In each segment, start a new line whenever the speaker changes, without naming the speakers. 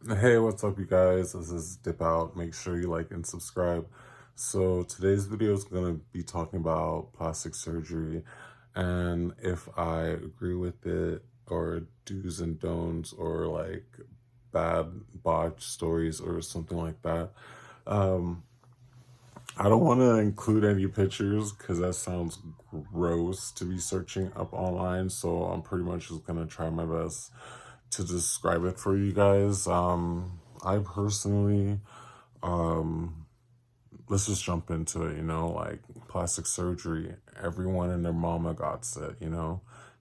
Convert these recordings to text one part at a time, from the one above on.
Hey, what's up, you guys? This is Dip Out. Make sure you like and subscribe. So, today's video is going to be talking about plastic surgery and if I agree with it, or do's and don'ts, or like bad botch stories, or something like that. Um, I don't want to include any pictures because that sounds gross to be searching up online. So, I'm pretty much just going to try my best to describe it for you guys. I personally, um, let's just jump into it, like plastic surgery. Everyone and their mama got it,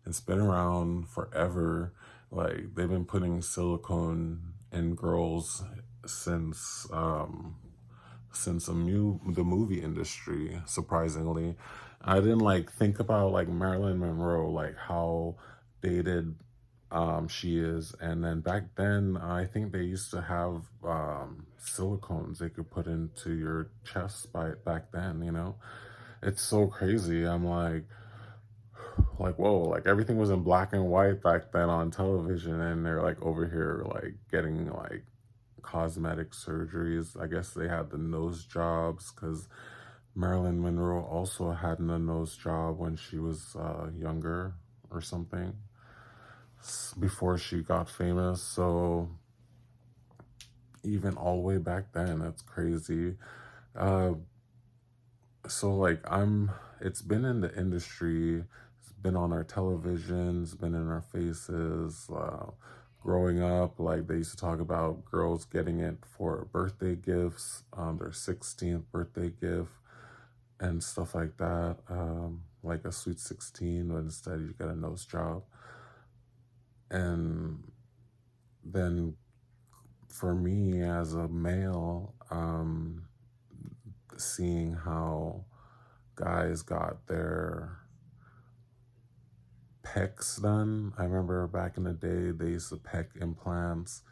It's been around forever. Like, they've been putting silicone in girls since, the movie industry, surprisingly. I didn't like think about like Marilyn Monroe, like how dated she is. And then back then, I think they used to have silicones they could put into your chest back then, It's so crazy. I'm like, whoa, like everything was in black and white back then on television, and they're like over here like getting like cosmetic surgeries. I guess they had the nose jobs because Marilyn Monroe also had a nose job when she was younger or something, before she got famous. So even all the way back then, that's crazy. Uh, so like it's been in the industry, it's been on our televisions, been in our faces. Growing up, like they used to talk about girls getting it for birthday gifts, their 16th birthday gift, and stuff like that. Like a sweet 16, but instead you get a nose job. And then for me as a male, seeing how guys got their pecs done. I remember back in the day, they used to pec implants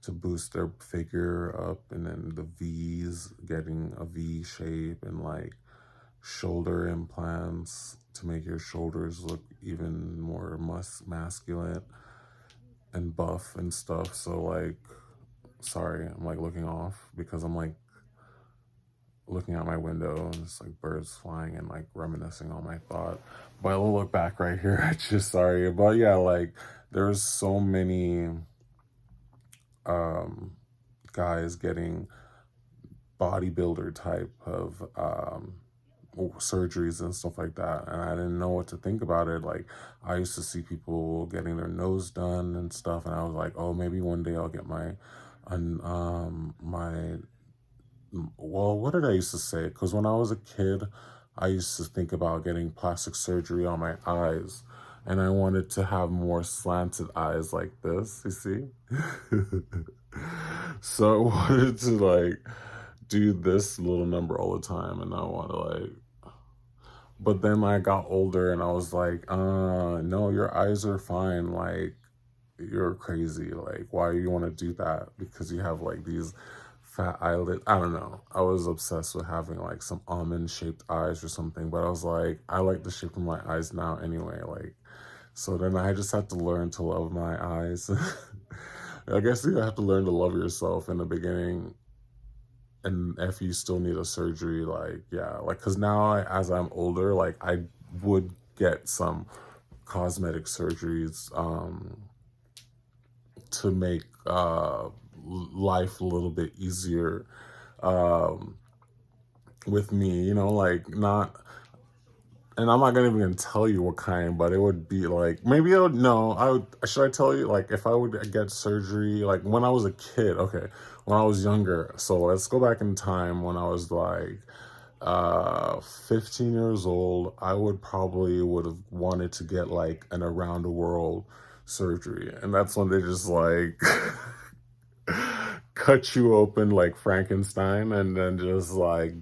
to boost their figure up, and then the V's, getting a V shape, and like shoulder implants to make your shoulders look even more masculine and buff and stuff. So like, sorry, I'm like looking off because I'm like looking out my window and it's like birds flying and like reminiscing on my thought. But I'll look back right here at you, sorry. But yeah, like there's so many um guys getting bodybuilder type of surgeries and stuff like that, and I didn't know what to think about it. Like, I used to see people getting their nose done and stuff, and I was like, oh, maybe one day I'll get my well, what did I used to say? Because when I was a kid, I used to think about getting plastic surgery on my eyes, and I wanted to have more slanted eyes like this, you see? So I wanted to like do this little number all the time, and I want to like, but then I got older and I was like, no, your eyes are fine. Like, you're crazy. Like, why do you want to do that? Because you have like these fat eyelid. I don't know. I was obsessed with having like some almond shaped eyes or something, but I was like, I like the shape of my eyes now anyway. Like, so then I just had to learn to love my eyes. I guess you have to learn to love yourself in the beginning. And if you still need a surgery, like, yeah, like, because now as I'm older, like, I would get some cosmetic surgeries to make life a little bit easier um, with me, like, not, and I'm not gonna even tell you what kind, but it would be like, maybe I would know. Should I tell you, like, if I would get surgery like when I was a kid? Okay, when I was younger. So let's go back in time when I was like 15 years old. I would have wanted to get like an around the world surgery, and that's when they just like cut you open like Frankenstein, and then just like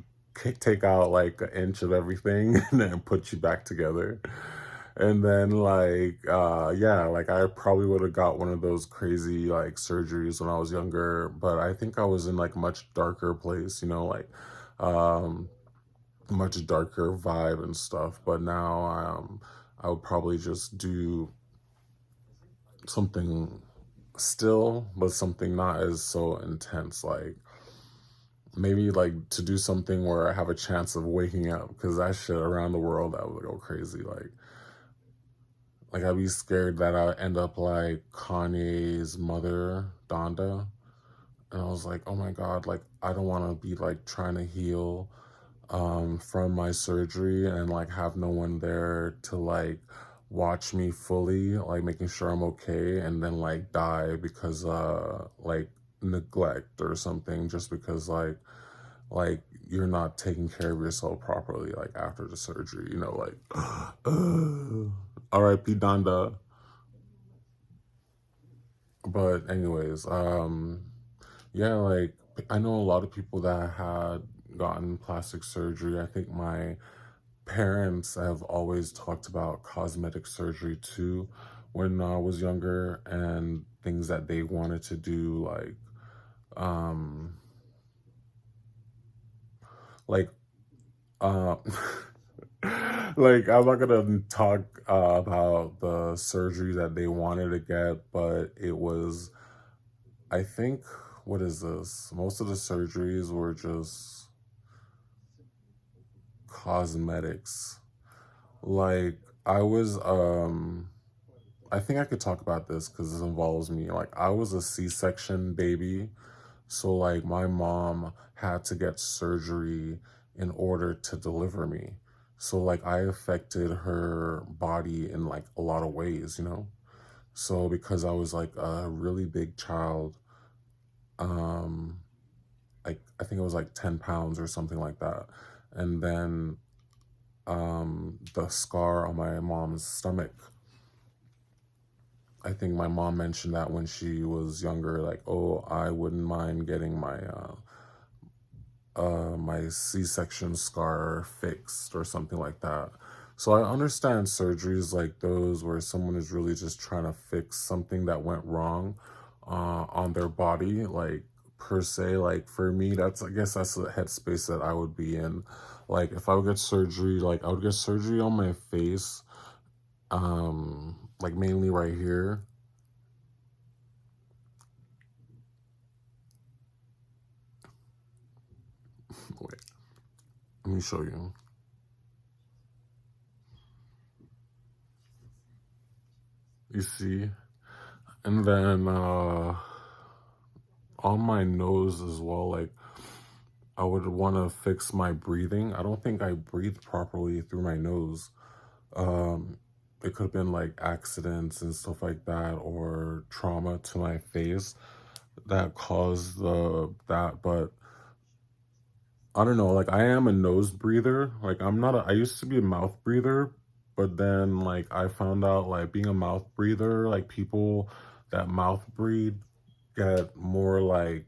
take out like an inch of everything and then put you back together. And then like yeah, like I probably would have got one of those crazy like surgeries when I was younger, but I think I was in like a much darker place, like um much darker vibe and stuff. But now I would probably just do something still, but something not as so intense. Like maybe like to do something where I have a chance of waking up, because that shit around the world, that would go crazy. Like I'd be scared that I end up like Kanye's mother, Donda. And I was like, oh my God, like I don't want to be like trying to heal from my surgery and like have no one there to like watch me fully, like making sure I'm okay, and then like die because like neglect or something, just because like you're not taking care of yourself properly like after the surgery, you know, like R.I.P. Donda. But anyways, yeah, like I know a lot of people that had gotten plastic surgery. I think my parents have always talked about cosmetic surgery too when I was younger, and things that they wanted to do, um like uh like I'm not gonna talk about the surgery that they wanted to get, but it was, I think, what is this? Most of the surgeries were just cosmetics. Like I was I think I could talk about this because this involves me. Like I was a C-section baby, so like my mom had to get surgery in order to deliver me. So like I affected her body in like a lot of ways, you know? So because I was like a really big child, um like I think it was like 10 pounds or something like that. And then the scar on my mom's stomach, I think my mom mentioned that when she was younger, like, oh, I wouldn't mind getting my C-section scar fixed or something like that. So I understand surgeries like those where someone is really just trying to fix something that went wrong on their body, like per se. Like for me, that's, I guess that's the headspace that I would be in. Like if I would get surgery, like I would get surgery on my face, like mainly right here. Wait, let me show you. You see? And then on my nose as well, like I would want to fix my breathing. I don't think I breathe properly through my nose. Um, it could have been like accidents and stuff like that, or trauma to my face that caused that. But I don't know. Like I am a nose breather. Like I'm not. I used to be a mouth breather, but then like I found out like being a mouth breather, like people that mouth breathe get more like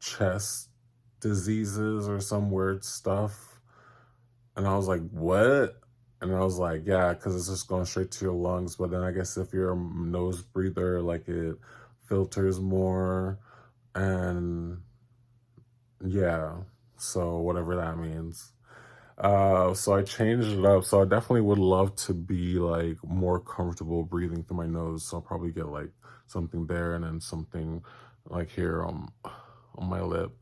chest diseases or some weird stuff. And I was like, what? And I was like, yeah, because it's just going straight to your lungs. But then I guess if you're a nose breather, like it filters more. And yeah, so whatever that means. So I changed it up. So I definitely would love to be like more comfortable breathing through my nose. So I'll probably get like something there and then something like here on my lip.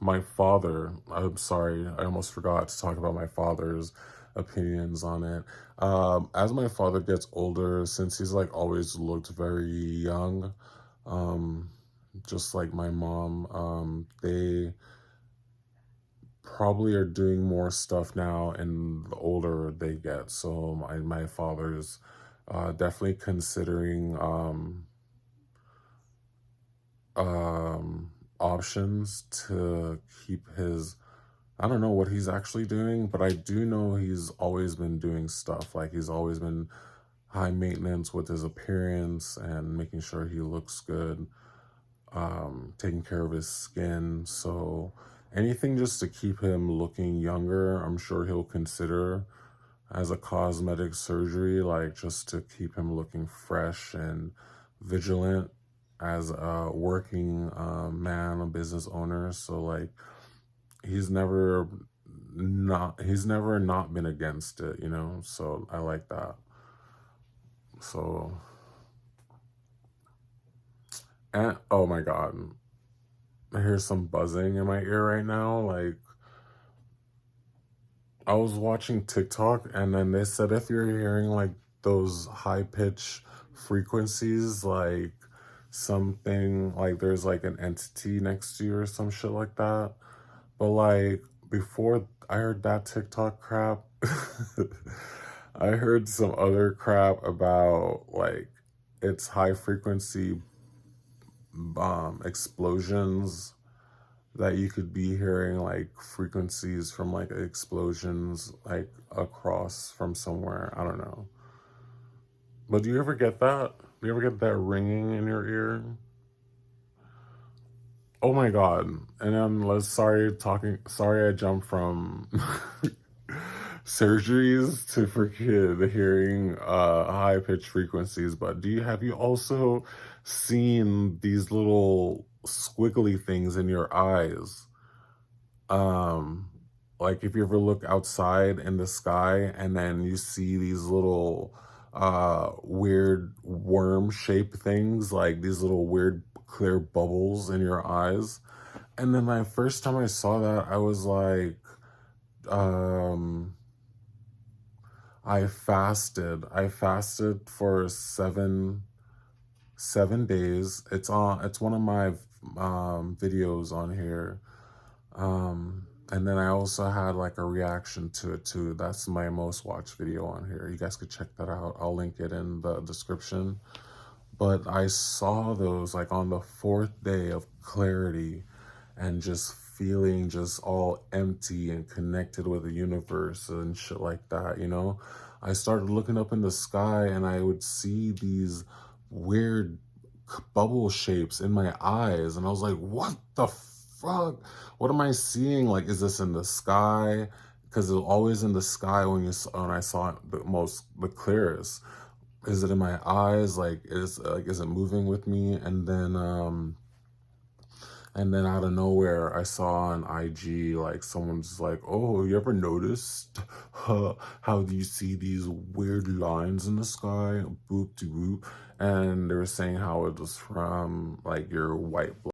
My father. I'm sorry, I almost forgot to talk about my father's opinions on it. As my father gets older, since he's like always looked very young, um, just like my mom, they probably are doing more stuff now and the older they get. So my father's definitely considering um options to keep his, I don't know what he's actually doing, but I do know he's always been doing stuff. Like he's always been high maintenance with his appearance and making sure he looks good, taking care of his skin. So anything just to keep him looking younger, I'm sure he'll consider as a cosmetic surgery, like just to keep him looking fresh and vigilant as a working man, a business owner. So like he's never not been against it, you know? So I like that. So, and oh my God, I hear some buzzing in my ear right now. Like, I was watching TikTok and then they said if you're hearing like those high pitch frequencies, like something like there's like an entity next to you or some shit like that. But like before I heard that TikTok crap, I heard some other crap about like it's high frequency explosions that you could be hearing like frequencies from like explosions like across from somewhere. I don't know. But do you ever get that? Do you ever get that ringing in your ear? Oh my God. And then sorry I jumped from surgeries to freaking hearing high pitched frequencies, but have you also seen these little squiggly things in your eyes? Um, like if you ever look outside in the sky and then you see these little weird worm shaped things, like these little weird clear bubbles in your eyes. And then my first time I saw that, I was like, um, I fasted. I fasted for 7 days. It's one of my videos on here. And then I also had like a reaction to it too. That's my most watched video on here. You guys could check that out. I'll link it in the description. But I saw those like on the fourth day of clarity and just feeling just all empty and connected with the universe and shit like that, you know? I started looking up in the sky and I would see these weird bubble shapes in my eyes. And I was like, what the fuck? What am I seeing? Like, is this in the sky? Because it was always in the sky when I saw it the clearest. Is it in my eyes? Like, is it moving with me? And then out of nowhere, I saw on IG, like, someone's like, oh, you ever noticed how do you see these weird lines in the sky? Boop de boop. And they were saying how it was from, like, your white blood